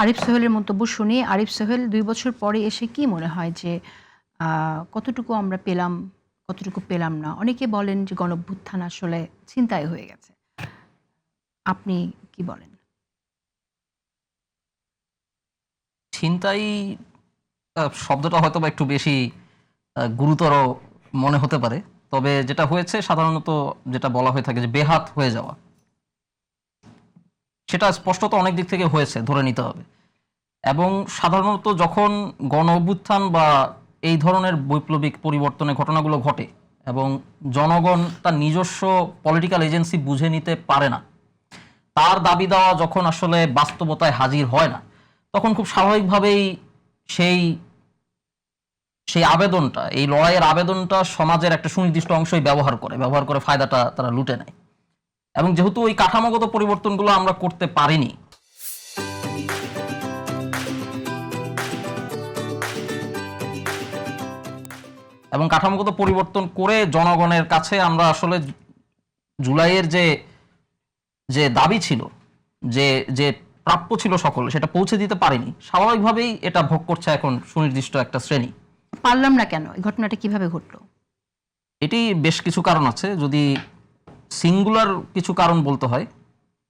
আরিফ সোহেলের মন্তব্য শুনি। আরিফ সোহেল ২ বছর পরে এসে কি মনে হয় যে কতটুকু আমরা পেলাম, কতটুকু পেলাম না? অনেকে বলেন যে গণঅভ্যুত্থান আসলে ছিনতাই হয়ে গেছে। আপনি কি বলেন? ছিনতাই শব্দটা হয়তোবা একটু বেশি গুরুতর মনে হতে পারে। তবে যেটা হয়েছে সাধারণত যেটা বলা হয়ে থাকে যে বেহাত হয়ে যাওয়া, সেটা স্পষ্টত অনেক দিক থেকে হয়েছে ধরে নিতে হবে। এবং সাধারণত যখন গণ অভ্যুত্থান বা এই ধরনের বৈপ্লবিক পরিবর্তনের ঘটনাগুলো ঘটে এবং জনগণ তার নিজস্ব পলিটিক্যাল এজেন্সি বুঝে নিতে পারে না, তার দাবি দেওয়া যখন আসলে বাস্তবতায় হাজির হয় না, তখন খুব স্বাভাবিকভাবেই সেই সেই আবেদনটা, এই লড়াইয়ের আবেদনটা সমাজের একটা সুনির্দিষ্ট অংশই ব্যবহার করে ফায়দাটা তারা লুটে নেয়। এবং যেহেতু ওই কাঠামোগত পরিবর্তনগুলো আমরা করতে পারিনি, এবং কাঠামোগত পরিবর্তন করে জনগণের কাছে আমরা আসলে জুলাইয়ের যে যে দাবি ছিল, যে যে প্রাপ্য ছিল সকল, সেটা পৌঁছে দিতে পারিনি, স্বাভাবিকভাবেই এটা ভোগ করছে এখন সুনির্দিষ্ট একটা শ্রেণী। পারলাম না কেন? এই ঘটনাটা কিভাবে ঘটলো? এটি বেশ কিছু কারণ আছে। যদি সিঙ্গুলার কিছু কারণ বলতে হয়,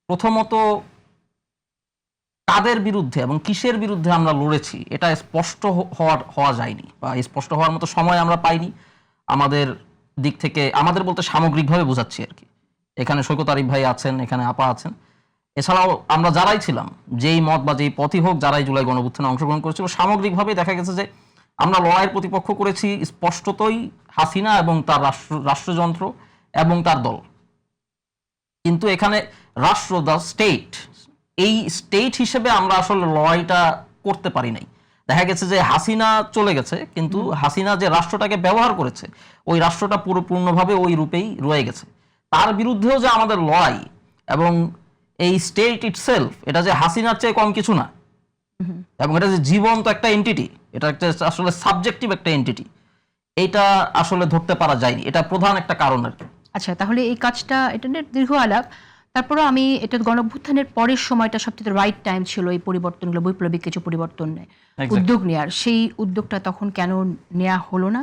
প্রথমত কাদের বিরুদ্ধে এবং কিসের বিরুদ্ধে আমরা লড়েছি এটা স্পষ্ট হওয়া যায়নি, বা স্পষ্ট হওয়ার মতো সময় আমরা পাইনি। আমাদের দিক থেকে, আমাদের বলতে সামগ্রিকভাবে বোঝাচ্ছি আর কি, এখানে সৈকত আরিফ ভাই আছেন, এখানে আপা আছেন, এছাড়াও আমরা যারাই ছিলাম, যেই মত বা যেই পথই হোক, যারাই জুলাই গণঅভ্যুত্থানে অংশগ্রহণ করেছিল, সামগ্রিকভাবেই দেখা গেছে যে আমরা লড়াইয়ের প্রতিপক্ষ করেছি স্পষ্টতই হাসিনা এবং তার রাষ্ট্রযন্ত্র এবং তার দল। কিন্তু এখানে রাষ্ট্র, দ্য স্টেট, এই স্টেট হিসেবে আমরা আসলে লড়াইটা করতে পারি নাই। দেখা গেছে যে হাসিনা চলে গেছে, কিন্তু হাসিনা যে রাষ্ট্রটাকে ব্যবহার করেছে, ওই রাষ্ট্রটা পুরোপূর্ণভাবে ওই রূপেই রয়ে গেছে। তার বিরুদ্ধেও যে আমাদের লড়াই, এবং এই স্টেট ইটসেলফ, এটা যে হাসিনার চেয়ে কম কিছু না, এবং এটা যে জীবন্ত একটা এন্টিটি, এটা একটা আসলে সাবজেক্টিভ একটা এন্টিটি, এইটা আসলে ধরতে পারা যায়নি। এটা প্রধান একটা কারণ আর কি। আচ্ছা, তাহলে এই কাজটা, এটা নিয়ে দীর্ঘ আলাপ। তারপরেও আমি এটা গণঅভ্যুত্থানের পরের সময়টা সবচেয়ে রাইট টাইম ছিল এই পরিবর্তনগুলো, বৈপ্লবিক কিছু পরিবর্তন উদ্যোগ নেওয়ার। সেই উদ্যোগটা তখন কেন নেওয়া হলো না?